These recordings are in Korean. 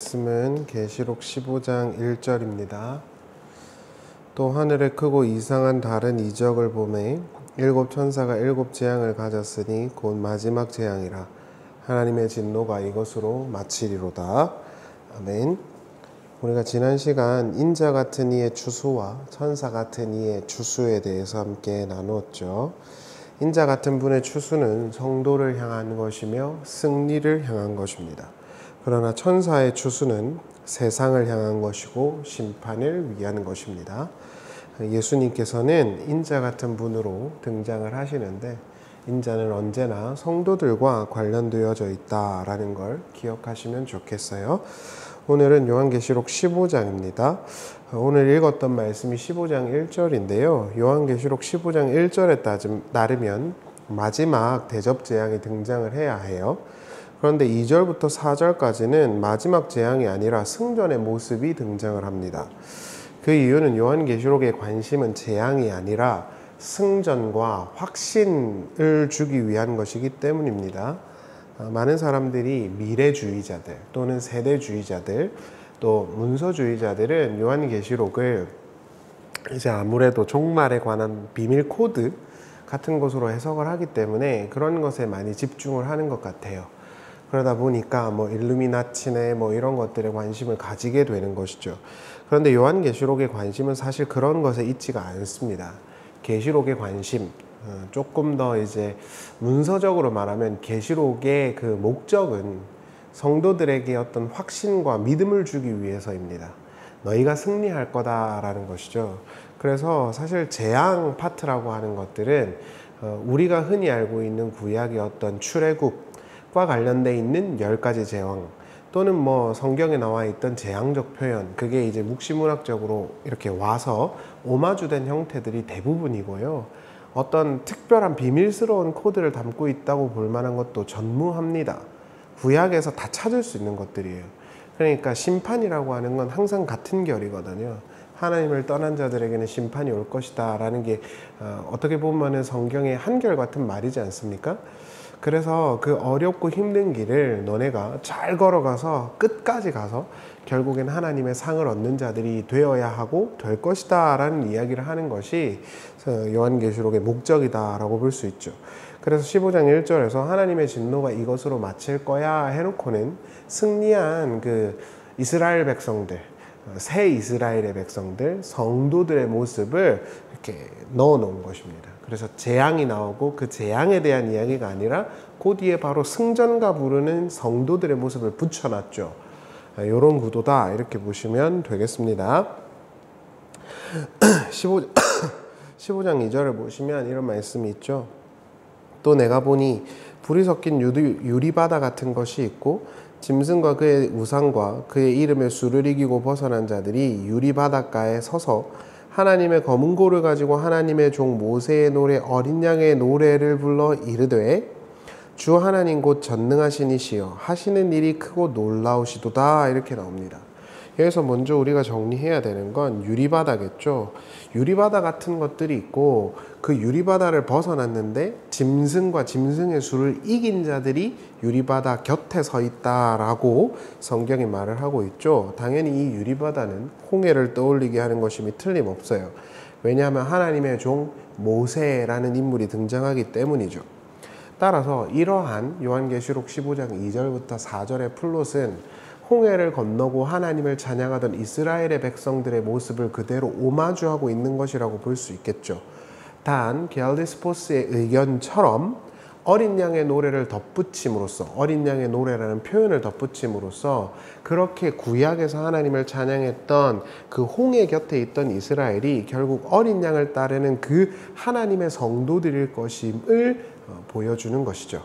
말씀은 계시록 15장 1절입니다. 또 하늘에 크고 이상한 다른 이적을 보매 일곱 천사가 일곱 재앙을 가졌으니 곧 마지막 재앙이라. 하나님의 진노가 이것으로 마치리로다. 아멘. 우리가 지난 시간 인자 같은 이의 추수와 천사 같은 이의 추수에 대해서 함께 나누었죠. 인자 같은 분의 추수는 성도를 향한 것이며 승리를 향한 것입니다. 그러나 천사의 추수는 세상을 향한 것이고 심판을 위한 것입니다. 예수님께서는 인자 같은 분으로 등장을 하시는데 인자는 언제나 성도들과 관련되어져 있다라는 걸 기억하시면 좋겠어요. 오늘은 요한계시록 15장입니다. 오늘 읽었던 말씀이 15장 1절인데요. 요한계시록 15장 1절에 따르면 마지막 대접 재앙이 등장을 해야 해요. 그런데 2절부터 4절까지는 마지막 재앙이 아니라 승전의 모습이 등장을 합니다. 그 이유는 요한계시록의 관심은 재앙이 아니라 승전과 확신을 주기 위한 것이기 때문입니다. 많은 사람들이 미래주의자들 또는 세대주의자들 또 문서주의자들은 요한계시록을 이제 아무래도 종말에 관한 비밀 코드 같은 것으로 해석을 하기 때문에 그런 것에 많이 집중을 하는 것 같아요. 그러다 보니까 일루미나티네 이런 것들에 관심을 가지게 되는 것이죠. 그런데 요한계시록의 관심은 사실 그런 것에 있지가 않습니다. 계시록의 관심, 조금 더 이제 문서적으로 말하면 계시록의 그 목적은 성도들에게 어떤 확신과 믿음을 주기 위해서입니다. 너희가 승리할 거다라는 것이죠. 그래서 사실 재앙 파트라고 하는 것들은 우리가 흔히 알고 있는 구약의 어떤 출애굽 과 관련돼 있는 10가지 재앙 또는 성경에 나와 있던 재앙적 표현, 그게 이제 묵시문학적으로 이렇게 와서 오마주된 형태들이 대부분이고요. 어떤 특별한 비밀스러운 코드를 담고 있다고 볼 만한 것도 전무합니다. 구약에서 다 찾을 수 있는 것들이에요. 그러니까 심판이라고 하는 건 항상 같은 결이거든요. 하나님을 떠난 자들에게는 심판이 올 것이다 라는 게 어떻게 보면 성경의 한결같은 말이지 않습니까? 그래서 그 어렵고 힘든 길을 너네가 잘 걸어가서 끝까지 가서 결국엔 하나님의 상을 얻는 자들이 되어야 하고 될 것이다 라는 이야기를 하는 것이 요한계시록의 목적이다 라고 볼 수 있죠. 그래서 15장 1절에서 하나님의 진노가 이것으로 마칠 거야 해놓고는 승리한 그 이스라엘 백성들, 새 이스라엘의 백성들, 성도들의 모습을 이렇게 넣어 놓은 것입니다. 그래서 재앙이 나오고 그 재앙에 대한 이야기가 아니라 그 뒤에 바로 승전가 부르는 성도들의 모습을 붙여놨죠. 이런 구도다 이렇게 보시면 되겠습니다. 15장 2절을 보시면 이런 말씀이 있죠. 또 내가 보니 불이 섞인 유리바다 같은 것이 있고 짐승과 그의 우상과 그의 이름의 수를 이기고 벗어난 자들이 유리바닷가에 서서 하나님의 검은 고를 가지고 하나님의 종 모세의 노래 어린 양의 노래를 불러 이르되 주 하나님 곧 전능하신 이시여 하시는 일이 크고 놀라우시도다 이렇게 나옵니다. 여기서 먼저 우리가 정리해야 되는 건 유리바다겠죠. 유리바다 같은 것들이 있고 그 유리바다를 벗어났는데 짐승과 짐승의 수를 이긴 자들이 유리바다 곁에 서 있다라고 성경이 말을 하고 있죠. 당연히 이 유리바다는 홍해를 떠올리게 하는 것임이 틀림없어요. 왜냐하면 하나님의 종 모세라는 인물이 등장하기 때문이죠. 따라서 이러한 요한계시록 15장 2절부터 4절의 플롯은 홍해를 건너고 하나님을 찬양하던 이스라엘의 백성들의 모습을 그대로 오마주하고 있는 것이라고 볼 수 있겠죠. 단 게알디스포스의 의견처럼 어린 양의 노래를 덧붙임으로써 어린 양의 노래라는 표현을 덧붙임으로써 그렇게 구약에서 하나님을 찬양했던 그 홍해 곁에 있던 이스라엘이 결국 어린 양을 따르는 그 하나님의 성도들일 것임을 보여주는 것이죠.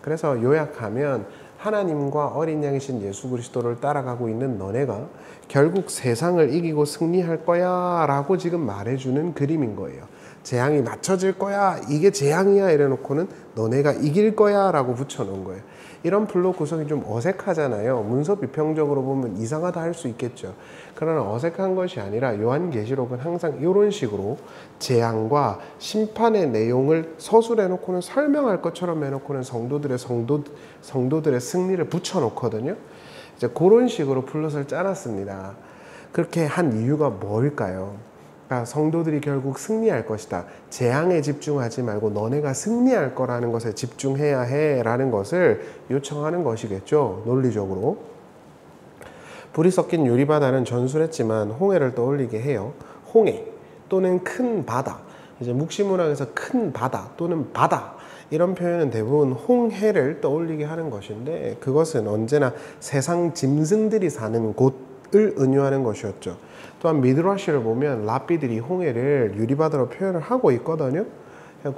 그래서 요약하면 하나님과 어린 양이신 예수 그리스도를 따라가고 있는 너네가 결국 세상을 이기고 승리할 거야 라고 지금 말해주는 그림인 거예요. 재앙이 낮춰질 거야, 이게 재앙이야 이래놓고는 너네가 이길 거야 라고 붙여놓은 거예요. 이런 플롯 구성이 좀 어색하잖아요. 문서 비평적으로 보면 이상하다 할 수 있겠죠. 그러나 어색한 것이 아니라 요한계시록은 항상 이런 식으로 재앙과 심판의 내용을 서술해 놓고는 설명할 것처럼 해놓고는 성도들의 승리를 붙여놓거든요. 이제 그런 식으로 플롯을 짜놨습니다. 그렇게 한 이유가 뭘까요? 그러니까 성도들이 결국 승리할 것이다. 재앙에 집중하지 말고 너네가 승리할 거라는 것에 집중해야 해 라는 것을 요청하는 것이겠죠. 논리적으로. 불이 섞인 유리바다는 전술했지만 홍해를 떠올리게 해요. 홍해 또는 큰 바다, 이제 묵시문학에서 큰 바다 또는 바다 이런 표현은 대부분 홍해를 떠올리게 하는 것인데, 그것은 언제나 세상 짐승들이 사는 곳을 은유하는 것이었죠. 또한 미드라시를 보면 랍비들이 홍해를 유리바다로 표현을 하고 있거든요.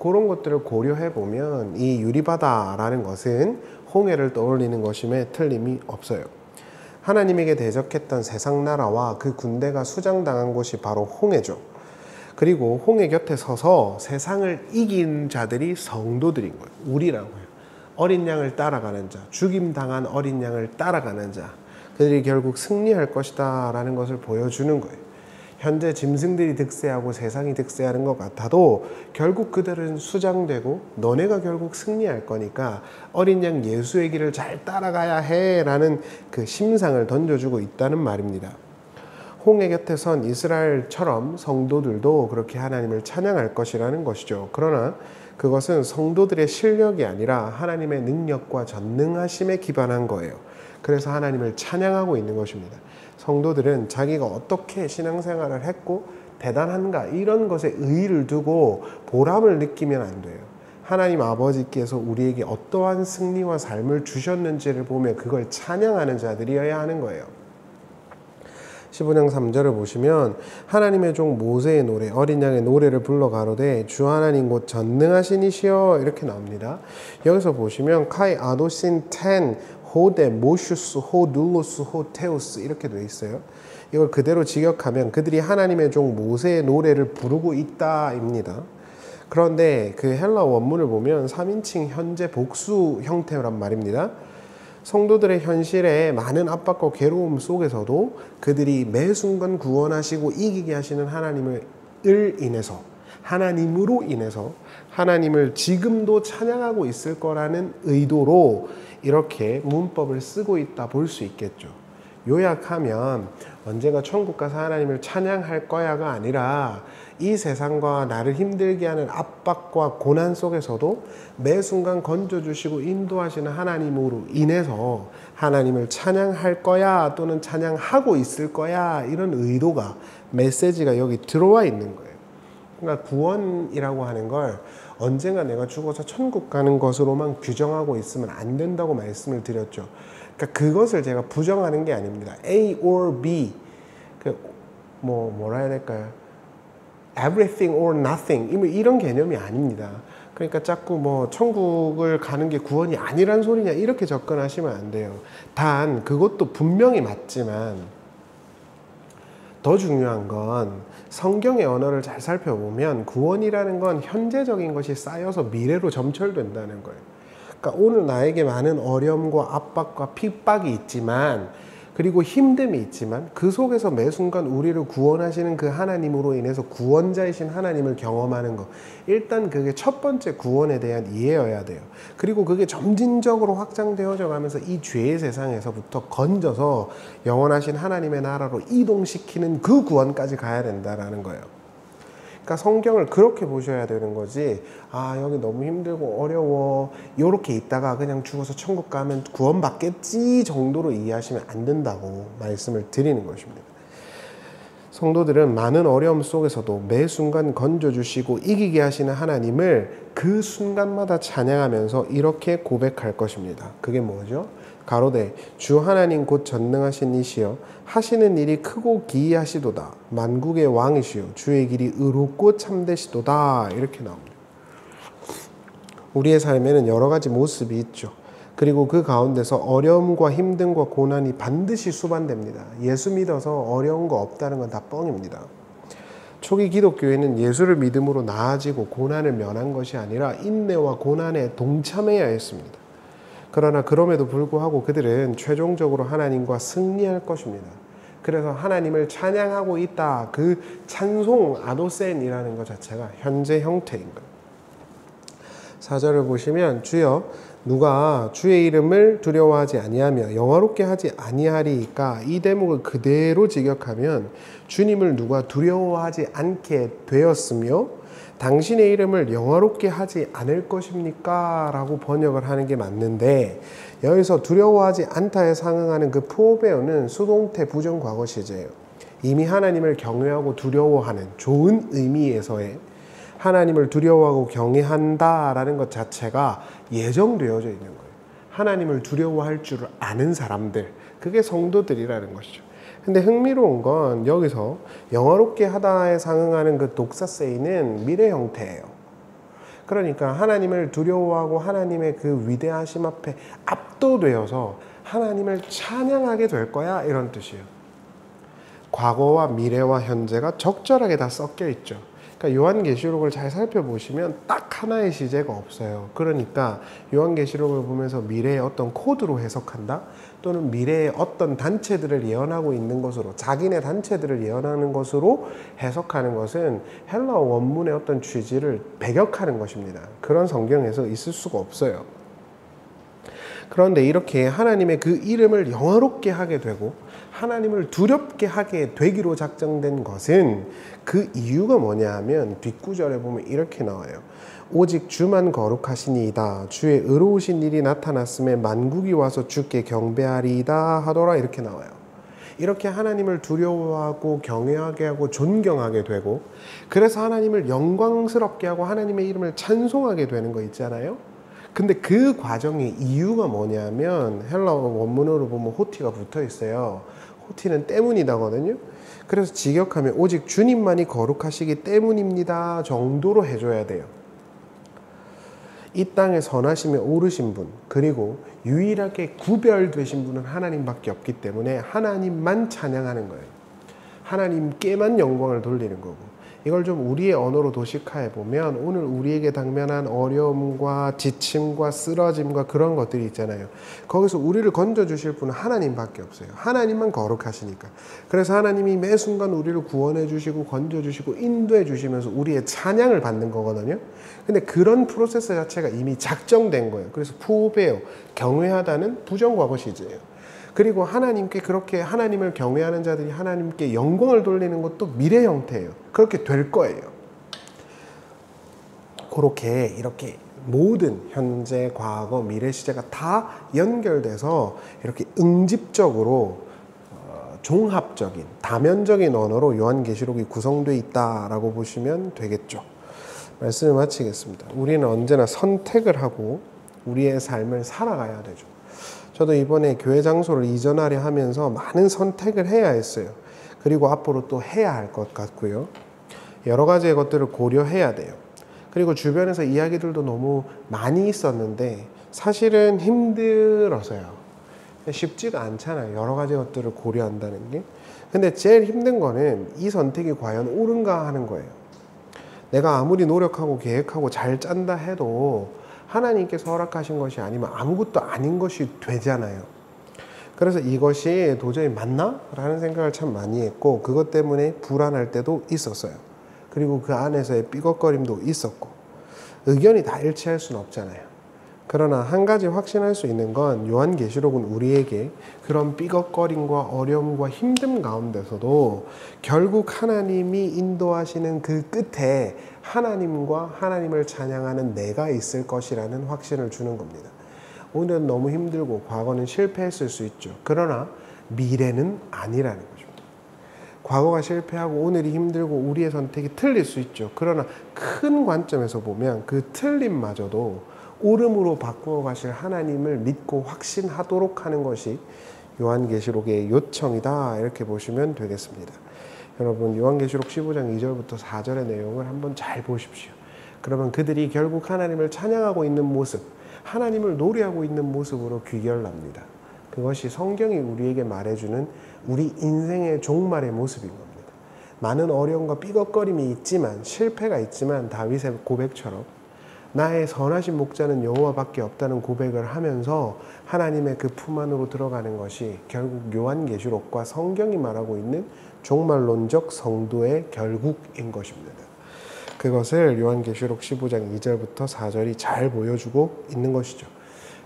그런 것들을 고려해 보면 이 유리바다라는 것은 홍해를 떠올리는 것임에 틀림이 없어요. 하나님에게 대적했던 세상 나라와 그 군대가 수장당한 곳이 바로 홍해죠. 그리고 홍해 곁에 서서 세상을 이긴 자들이 성도들인 거예요. 우리라고요. 어린 양을 따라가는 자, 죽임당한 어린 양을 따라가는 자, 그들이 결국 승리할 것이다 라는 것을 보여주는 거예요. 현재 짐승들이 득세하고 세상이 득세하는 것 같아도 결국 그들은 수장되고 너네가 결국 승리할 거니까 어린 양 예수의 길을 잘 따라가야 해 라는 그 심상을 던져주고 있다는 말입니다. 홍해 곁에 선 이스라엘처럼 성도들도 그렇게 하나님을 찬양할 것이라는 것이죠. 그러나 그것은 성도들의 실력이 아니라 하나님의 능력과 전능하심에 기반한 거예요. 그래서 하나님을 찬양하고 있는 것입니다. 성도들은 자기가 어떻게 신앙생활을 했고 대단한가 이런 것에 의의를 두고 보람을 느끼면 안 돼요. 하나님 아버지께서 우리에게 어떠한 승리와 삶을 주셨는지를 보며 그걸 찬양하는 자들이어야 하는 거예요. 15장 3절을 보시면 하나님의 종 모세의 노래, 어린 양의 노래를 불러 가로되 주 하나님 곧 전능하신 이시여 이렇게 나옵니다. 여기서 보시면 카이 아도신 텐 호데 모슈스 호둘로스 호테우스 이렇게 되어 있어요. 이걸 그대로 직역하면 그들이 하나님의 종 모세의 노래를 부르고 있다입니다. 그런데 그 헬라 원문을 보면 3인칭 현재 복수 형태란 말입니다. 성도들의 현실에 많은 압박과 괴로움 속에서도 그들이 매 순간 구원하시고 이기게 하시는 하나님으로 인해서 하나님을 지금도 찬양하고 있을 거라는 의도로 이렇게 문법을 쓰고 있다 볼 수 있겠죠. 요약하면 언젠가 천국 가서 하나님을 찬양할 거야가 아니라 이 세상과 나를 힘들게 하는 압박과 고난 속에서도 매 순간 건져주시고 인도하시는 하나님으로 인해서 하나님을 찬양할 거야 또는 찬양하고 있을 거야, 이런 의도가, 메시지가 여기 들어와 있는 거예요. 그러니까 구원이라고 하는 걸 언젠가 내가 죽어서 천국 가는 것으로만 규정하고 있으면 안 된다고 말씀을 드렸죠. 그러니까 그것을 제가 부정하는 게 아닙니다. A or B, 뭐라 해야 될까요? Everything or nothing 이런 개념이 아닙니다. 그러니까 자꾸 천국을 가는 게 구원이 아니란 소리냐 이렇게 접근하시면 안 돼요. 단 그것도 분명히 맞지만 더 중요한 건 성경의 언어를 잘 살펴보면 구원이라는 건 현재적인 것이 쌓여서 미래로 점철된다는 거예요. 그러니까 오늘 나에게 많은 어려움과 압박과 핍박이 있지만, 그리고 힘듦이 있지만 그 속에서 매 순간 우리를 구원하시는 그 하나님으로 인해서 구원자이신 하나님을 경험하는 것, 일단 그게 첫 번째 구원에 대한 이해여야 돼요. 그리고 그게 점진적으로 확장되어져 가면서 이 죄의 세상에서부터 건져서 영원하신 하나님의 나라로 이동시키는 그 구원까지 가야 된다라는 거예요. 그러니까 성경을 그렇게 보셔야 되는 거지, 여기 너무 힘들고 어려워 이렇게 있다가 그냥 죽어서 천국 가면 구원받겠지 정도로 이해하시면 안 된다고 말씀을 드리는 것입니다. 성도들은 많은 어려움 속에서도 매 순간 건져주시고 이기게 하시는 하나님을 그 순간마다 찬양하면서 이렇게 고백할 것입니다. 그게 뭐죠? 가로되 주 하나님 곧 전능하신 이시여 하시는 일이 크고 기이하시도다. 만국의 왕이시여 주의 길이 의롭고 참되시도다. 이렇게 나옵니다. 우리의 삶에는 여러 가지 모습이 있죠. 그리고 그 가운데서 어려움과 힘듦과 고난이 반드시 수반됩니다. 예수 믿어서 어려운 거 없다는 건 다 뻥입니다. 초기 기독교회는 예수를 믿음으로 나아지고 고난을 면한 것이 아니라 인내와 고난에 동참해야 했습니다. 그러나 그럼에도 불구하고 그들은 최종적으로 하나님과 승리할 것입니다. 그래서 하나님을 찬양하고 있다. 그 찬송 아도센이라는 것 자체가 현재 형태인 거예요. 4절을 보시면 주여 누가 주의 이름을 두려워하지 아니하며 영화롭게 하지 아니하리이까 이 대목을 그대로 직역하면 주님을 누가 두려워하지 않게 되었으며 당신의 이름을 영화롭게 하지 않을 것입니까? 라고 번역을 하는 게 맞는데 여기서 두려워하지 않다에 상응하는 그 포베어는 수동태 부정과거 시제예요. 이미 하나님을 경외하고 두려워하는 좋은 의미에서의 하나님을 두려워하고 경외한다라는 것 자체가 예정되어져 있는 거예요. 하나님을 두려워할 줄 아는 사람들, 그게 성도들이라는 것이죠. 근데 흥미로운 건 여기서 영화롭게 하다에 상응하는 그 독사세이는 미래 형태예요. 그러니까 하나님을 두려워하고 하나님의 그 위대하심 앞에 압도되어서 하나님을 찬양하게 될 거야, 이런 뜻이에요. 과거와 미래와 현재가 적절하게 다 섞여 있죠. 그러니까 요한계시록을 잘 살펴보시면 딱 하나의 시제가 없어요. 그러니까 요한계시록을 보면서 미래의 어떤 코드로 해석한다, 또는 미래의 어떤 단체들을 예언하고 있는 것으로, 자기네 단체들을 예언하는 것으로 해석하는 것은 헬라어 원문의 어떤 취지를 배격하는 것입니다. 그런 성경에서 있을 수가 없어요. 그런데 이렇게 하나님의 그 이름을 영화롭게 하게 되고 하나님을 두렵게 하게 되기로 작정된 것은 그 이유가 뭐냐 하면 뒷구절에 보면 이렇게 나와요. 오직 주만 거룩하시니이다. 주의 의로우신 일이 나타났음에 만국이 와서 주께 경배하리이다 하더라, 이렇게 나와요. 이렇게 하나님을 두려워하고 경외하게 하고 존경하게 되고, 그래서 하나님을 영광스럽게 하고 하나님의 이름을 찬송하게 되는 거 있잖아요. 근데 그 과정의 이유가 뭐냐면 헬라어 원문으로 보면 호티가 붙어 있어요. 호티는 때문이다거든요. 그래서 직역하면 오직 주님만이 거룩하시기 때문입니다 정도로 해줘야 돼요. 이 땅에 선하심에 오르신 분, 그리고 유일하게 구별되신 분은 하나님밖에 없기 때문에 하나님만 찬양하는 거예요. 하나님께만 영광을 돌리는 거고, 이걸 좀 우리의 언어로 도식화해 보면 오늘 우리에게 당면한 어려움과 지침과 쓰러짐과 그런 것들이 있잖아요. 거기서 우리를 건져주실 분은 하나님밖에 없어요. 하나님만 거룩하시니까. 그래서 하나님이 매 순간 우리를 구원해 주시고 건져 주시고 인도해 주시면서 우리의 찬양을 받는 거거든요. 근데 그런 프로세스 자체가 이미 작정된 거예요. 그래서 푸베어, 경외하다는 부정과거 시제예요. 그리고 하나님께 그렇게 하나님을 경외하는 자들이 하나님께 영광을 돌리는 것도 미래 형태예요. 그렇게 될 거예요. 그렇게 이렇게 모든 현재, 과거, 미래 시제가 다 연결돼서 이렇게 응집적으로 종합적인, 다면적인 언어로 요한계시록이 구성되어 있다라고 보시면 되겠죠. 말씀을 마치겠습니다. 우리는 언제나 선택을 하고 우리의 삶을 살아가야 되죠. 저도 이번에 교회 장소를 이전하려 하면서 많은 선택을 해야 했어요. 그리고 앞으로 또 해야 할 것 같고요. 여러 가지의 것들을 고려해야 돼요. 그리고 주변에서 이야기들도 너무 많이 있었는데 사실은 힘들어서요. 쉽지가 않잖아요. 여러 가지 것들을 고려한다는 게. 근데 제일 힘든 거는 이 선택이 과연 옳은가 하는 거예요. 내가 아무리 노력하고 계획하고 잘 짠다 해도 하나님께서 허락하신 것이 아니면 아무것도 아닌 것이 되잖아요. 그래서 이것이 도저히 맞나? 라는 생각을 참 많이 했고, 그것 때문에 불안할 때도 있었어요. 그리고 그 안에서의 삐걱거림도 있었고, 의견이 다 일치할 수는 없잖아요. 그러나 한 가지 확신할 수 있는 건 요한계시록은 우리에게 그런 삐걱거림과 어려움과 힘듦 가운데서도 결국 하나님이 인도하시는 그 끝에 하나님과 하나님을 찬양하는 내가 있을 것이라는 확신을 주는 겁니다. 오늘은 너무 힘들고 과거는 실패했을 수 있죠. 그러나 미래는 아니라는 거죠. 과거가 실패하고 오늘이 힘들고 우리의 선택이 틀릴 수 있죠. 그러나 큰 관점에서 보면 그 틀림마저도 옳음으로 바꾸어 가실 하나님을 믿고 확신하도록 하는 것이 요한계시록의 요청이다, 이렇게 보시면 되겠습니다. 여러분, 요한계시록 15장 2절부터 4절의 내용을 한번 잘 보십시오. 그러면 그들이 결국 하나님을 찬양하고 있는 모습, 하나님을 노래하고 있는 모습으로 귀결납니다. 그것이 성경이 우리에게 말해주는 우리 인생의 종말의 모습인 겁니다. 많은 어려움과 삐걱거림이 있지만, 실패가 있지만 다윗의 고백처럼 나의 선하신 목자는 여호와밖에 없다는 고백을 하면서 하나님의 그 품 안으로 들어가는 것이 결국 요한계시록과 성경이 말하고 있는 종말론적 성도의 결국인 것입니다. 그것을 요한계시록 15장 2절부터 4절이 잘 보여주고 있는 것이죠.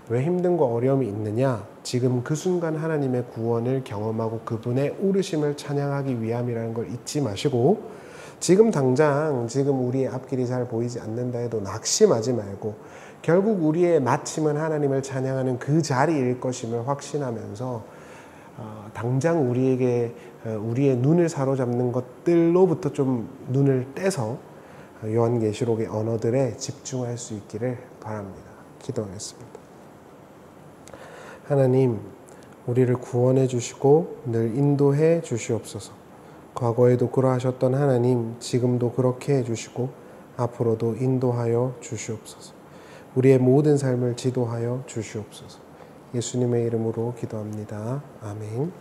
왜 힘든고 어려움이 있느냐? 지금 그 순간 하나님의 구원을 경험하고 그분의 오르심을 찬양하기 위함이라는 걸 잊지 마시고, 지금 당장 지금 우리의 앞길이 잘 보이지 않는다 해도 낙심하지 말고 결국 우리의 마침은 하나님을 찬양하는 그 자리일 것임을 확신하면서 당장 우리에게 우리의 눈을 사로잡는 것들로부터 좀 눈을 떼서 요한계시록의 언어들에 집중할 수 있기를 바랍니다. 기도하겠습니다. 하나님, 우리를 구원해 주시고 늘 인도해 주시옵소서. 과거에도 그러하셨던 하나님, 지금도 그렇게 해주시고 앞으로도 인도하여 주시옵소서. 우리의 모든 삶을 지도하여 주시옵소서. 예수님의 이름으로 기도합니다. 아멘.